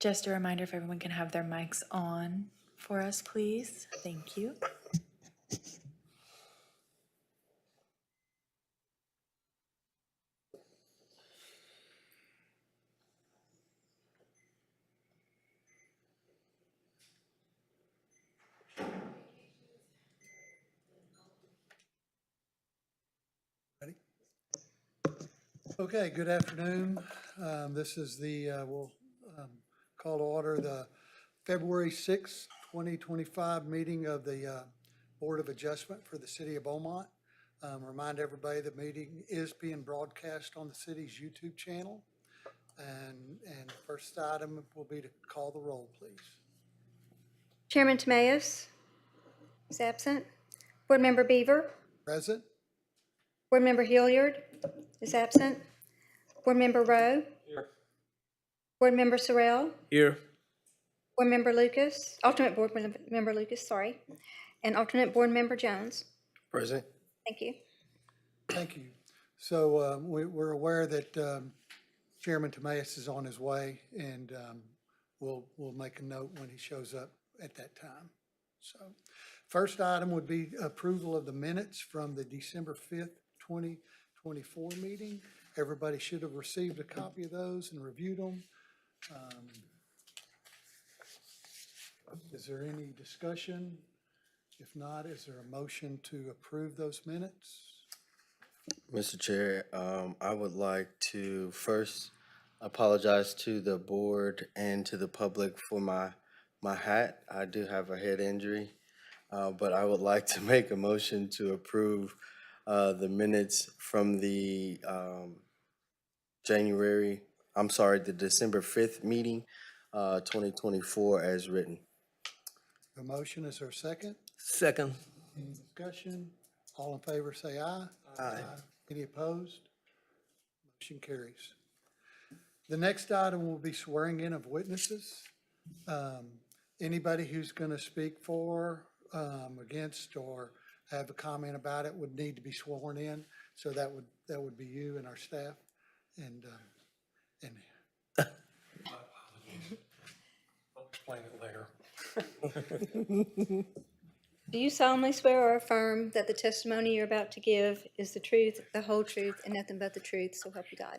Just a reminder if everyone can have their mics on for us, please. Thank you. Ready? Okay, good afternoon. This is we'll call to order the February 6th, 2025 meeting of the Board of Adjustment for the City of Beaumont. Remind everybody the meeting is being broadcast on the city's YouTube channel. And the first item will be to call the roll, please. Chairman Tamayo is absent. Board Member Beaver. Present? Board Member Hilliard is absent. Board Member Rowe. Here. Board Member Sorrell. Here. Board Member Lucas, alternate Board Member Lucas, sorry. And alternate Board Member Jones. Present. Thank you. Thank you. So we're aware that Chairman Tamayo is on his way, and we'll make a note when he shows up at that time. So first item would be approval of the minutes from the December 5th, 2024 meeting. Everybody should have received a copy of those and reviewed them. Is there any discussion? If not, is there a motion to approve those minutes? Mr. Chair, I would like to first apologize to the board and to the public for my hat. I do have a head injury, but I would like to make a motion to approve the minutes from the the December 5th meeting, 2024 as written. A motion, is there a second? Second. Any discussion? All in favor say aye. Aye. Any opposed? Motion carries. The next item will be swearing in of witnesses. Anybody who's going to speak for, against, or have a comment about it would need to be sworn in. So that would be you and our staff. And I'll explain it later. Do you solemnly swear or affirm that the testimony you're about to give is the truth, the whole truth, and nothing but the truth, so help you God?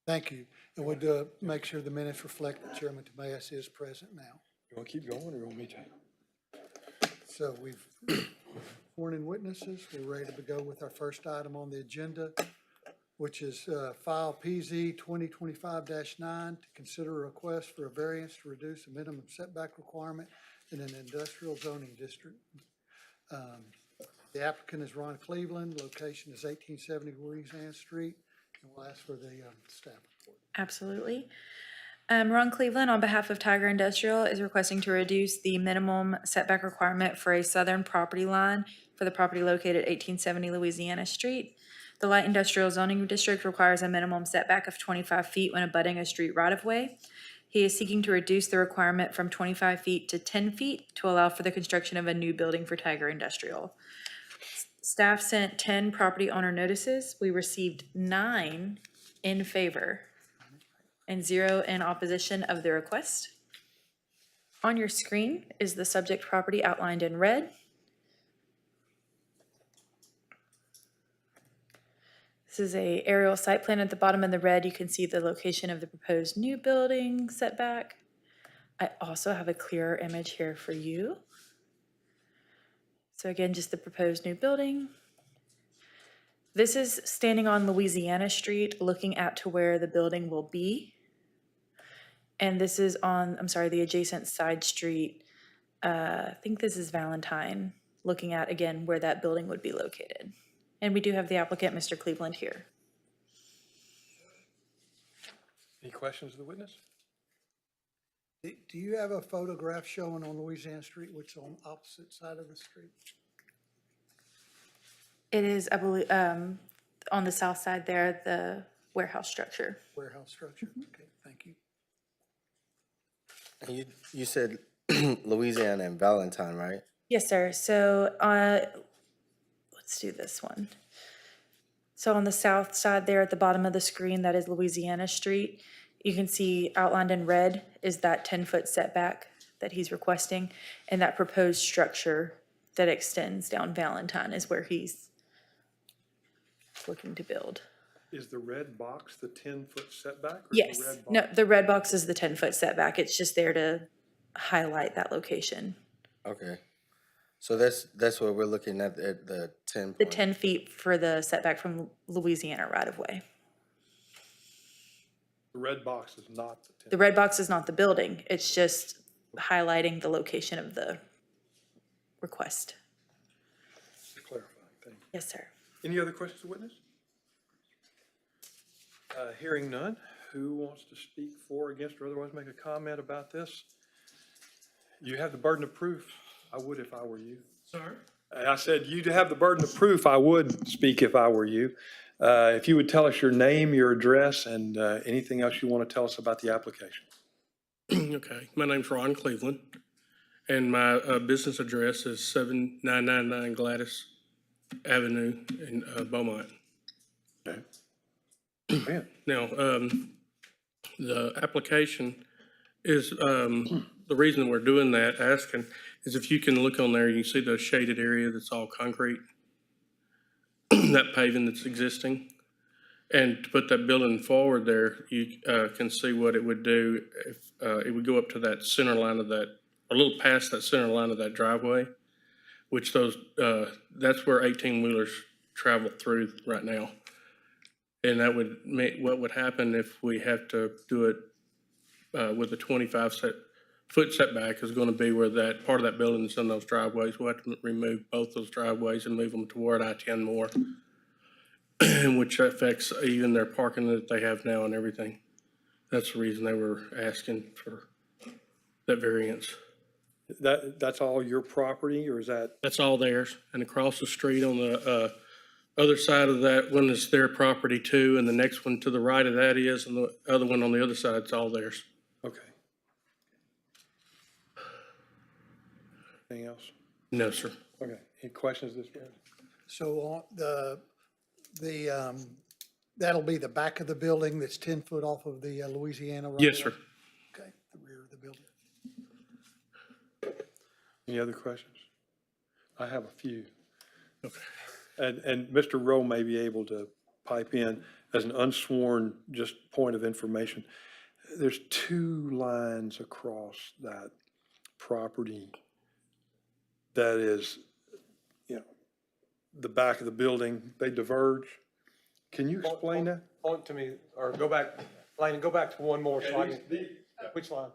thank you. And we'll make sure the minutes reflect that Chairman Tamayo is present now. You want to keep going or you want me to? So we've sworn in witnesses. We're ready to go with our first item on the agenda, which is file PZ 2025-9 to consider a request for a variance to reduce a minimum setback requirement in an industrial zoning district. The applicant is Ron Cleveland. Location is 1870 Louisiana Street. And we'll ask for the staff report. Absolutely. Ron Cleveland, on behalf of Tiger Industrial, is requesting to reduce the minimum setback requirement for a southern property line for the property located at 1870 Louisiana Street. The light industrial zoning district requires a minimum setback of 25 feet when abutting a street right-of-way. He is seeking to reduce the requirement from 25 feet to 10 feet to allow for the construction of a new building for Tiger Industrial. Staff sent 10 property owner notices. We received 9 in favor and 0 in opposition of the request. On your screen is the subject property outlined in red. This is an aerial site plan. At the bottom in the red, you can see the location of the proposed new building setback. I also have a clearer image here for you. So again, just the proposed new building. This is standing on Louisiana Street, looking out to where the building will be. And this is on, the adjacent side street. I think this is Valentine, looking at, again, where that building would be located. And we do have the applicant, Mr. Cleveland, here. Any questions of the witness? Do you have a photograph showing on Louisiana Street, which is on the opposite side of the street? It is, I believe, on the south side there, the warehouse structure. Warehouse structure? Okay, thank you. And you said Louisiana and Valentine, right? Yes, sir. So let's do this one. So on the south side there at the bottom of the screen, that is Louisiana Street. You can see outlined in red is that 10-foot setback that he's requesting, and that proposed structure that extends down Valentine is where he's looking to build. Is the red box the 10-foot setback? Or is the Yes, red no, box- the red box is the 10-foot setback. It's just there to highlight that location. Okay. So that's what we're looking at the 10 The point. 10 feet for the setback from Louisiana right-of-way. The red box is not the 10. The red box is not the building, it's just highlighting the location of the request. Clarifying, thank you. Yes, sir. Any other questions of witness? Hearing none, who wants to speak for, against, or otherwise make a comment about this? You have the burden of proof. I would if I were you. Sir? I said you'd have the burden of proof. I would speak if I were you. If you would tell us your name, your address, and anything else you want to tell us about the application. Okay, my name's Ron Cleveland, and my business address is 7999 Gladys Avenue in Beaumont. Okay. Man, Now, the application is, the reason we're doing that, asking, is if you can look on there, you can see the shaded area that's all concrete, that paving that's existing. And to put that building forward there, you can see what it would do if it would go up to that center line of that, a little past that center line of that driveway, which those, that's where 18-wheelers travel through right now. And that would make, what would happen if we have to do it with a 25-foot setback is going to be where that, part of that building is in those driveways. We'll have to remove both those driveways and move them toward I-10 more, which affects even their parking that they have now and everything. That's the reason they were asking for that variance. that's all your property, or is that, That's all theirs. And across the street on the other side of that one is their property too, and the next one to the right of that is, and the other one on the other side, it's all theirs. okay. Anything else? No, sir. Okay, any questions this way? So on that'll be the back of the building that's 10 foot off of the Louisiana right? Yes, sir. Okay, the rear of the building. Any other questions? I have a few. Okay. And Mr. Rowe may be able to pipe in as an unsworn, just point of information. There's 2 lines across that property that is, you know, the back of the building, they diverge. Can you explain that? Point to me, or go back, Lane, go back to one more so I can, which line?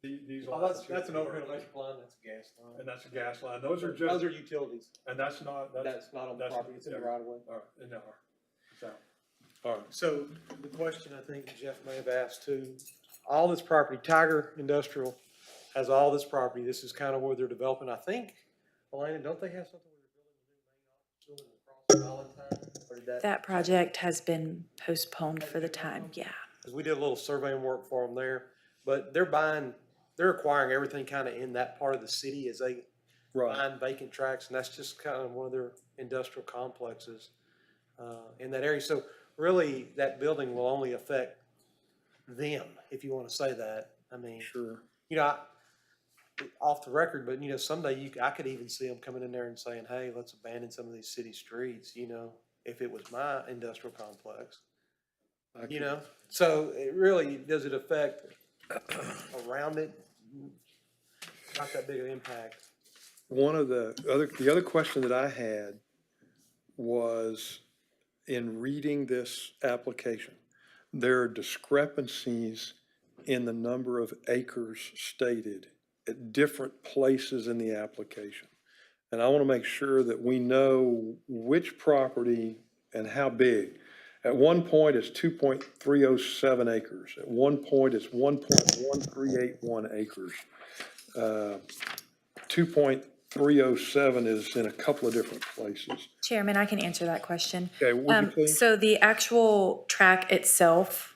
These Oh, that's an overhead electric line, that's a gas line. And that's a gas line. Those are Those just, are utilities. and that's not, That's not on the that's- property, it's in the right of way. All right, in the, it's out. All right. So the question I think Jeff may have asked too, all this property, Tiger Industrial has all this property. This is kind of where they're developing, I think. Elena, don't they have something where they're building a new main office building across Valentine? Or did That project has been postponed for the time, yeah. Because we did a little surveying work for them there, but they're acquiring everything kind of in that part of the city as they Right. buying vacant tracts, and that's just kind of one of their industrial complexes in that area. So really, that building will only affect them, if you want to say that. I mean, Sure. you know, off the record, but you know, someday I could even see them coming in there and saying, "Hey, let's abandon some of these city streets." You know, if it was my industrial complex. You know, so it really, does it affect around it? Not that big of an impact. One of the other question that I had was, in reading this application, there are discrepancies in the number of acres stated at different places in the application. And I want to make sure that we know which property and how big. At one point, it's 2.307 acres. At one point, it's 1.1381 acres. 2.307 is in a couple of different places. Chairman, I can answer that question. Okay, would you please? So the actual track itself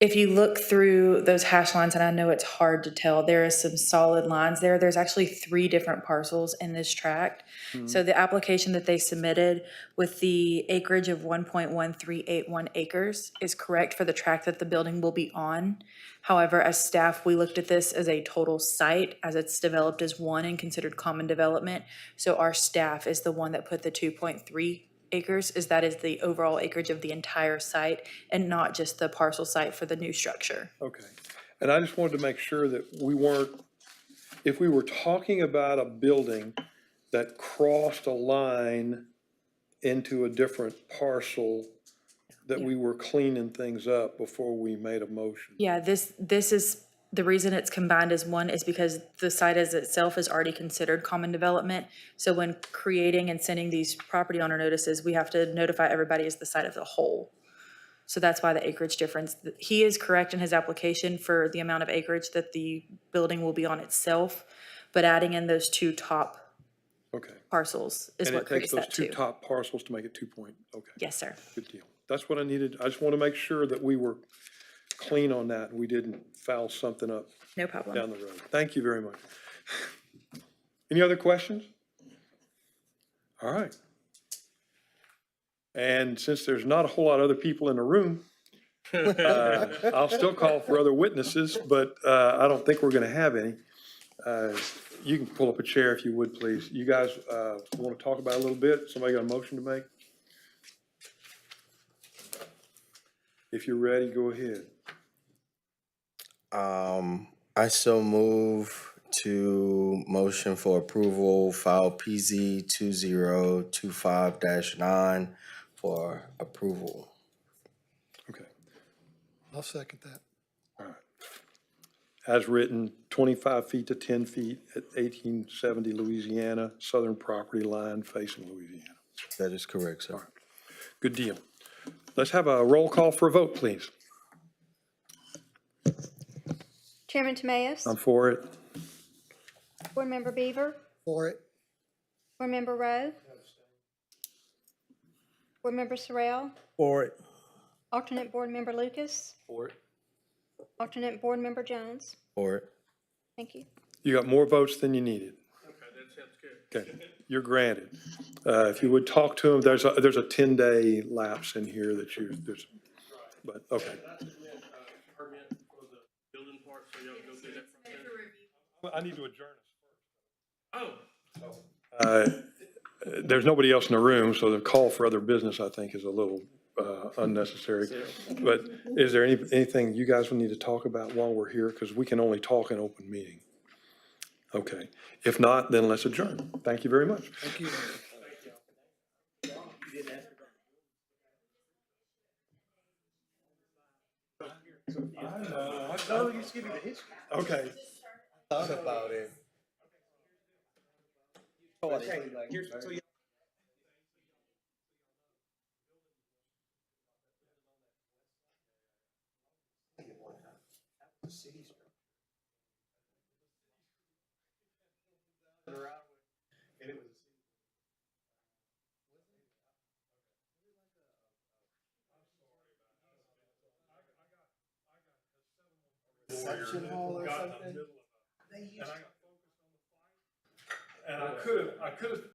if you look through those hash lines, and I know it's hard to tell, there is some solid lines there. There's actually 3 different parcels in this tract. So the application that they submitted with the acreage of 1.1381 acres is correct for the tract that the building will be on. However, as staff, we looked at this as a total site, as it's developed as one and considered common development. So our staff is the one that put the 2.3 acres, is that is the overall acreage of the entire site and not just the parcel site for the new structure. Okay. And I just wanted to make sure that we weren't, if we were talking about a building that crossed a line into a different parcel, that we were cleaning things up before we made a motion. Yeah, this is, the reason it's combined as one is because the site as itself is already considered common development. So when creating and sending these property owner notices, we have to notify everybody as the site of the whole. So that's why the acreage difference. He is correct in his application for the amount of acreage that the building will be on itself, but adding in those 2 top Okay. parcels is And what it takes creates those that 2 2. top parcels to make it 2 point, okay. Yes, sir. Good deal. That's what I needed. I just want to make sure that we were clean on that and we didn't foul something up No problem. down the road. Thank you very much. Any other questions? All right. And since there's not a whole lot of other people in the room, I'll still call for other witnesses, but I don't think we're going to have any. You can pull up a chair if you would, please. You guys want to talk about it a little bit? Somebody got a motion to make? If you're ready, go ahead. I so move to motion for approval, file PZ 2025-9 for approval. Okay. I'll second that. As written, 25 feet to 10 feet at 1870 Louisiana, southern property line facing Louisiana. That is correct, sir. Good deal. Let's have a roll call for a vote, please. Chairman Tamayo? I'm for it. Board Member Beaver? For it. Board Member Rowe? Board Member Sorrell? For it. Alternate Board Member Lucas? For it. Alternate Board Member Jones? For it. Thank you. You got more votes than you needed. Okay, that sounds good. Okay, you're granted. If you would talk to him, there's a 10-day lapse in here that but, okay. Permit for the building part, so y'all go through that process. I need to adjourn Oh, us. There's nobody else in the room, so the call for other business, I think, is a little unnecessary. But is there anything you guys will need to talk about while we're here? Because we can only talk in open meeting. Okay. If not, then let's adjourn. Thank you very much. Thank you. Okay. Thought about it. Reception hall or something? And I could have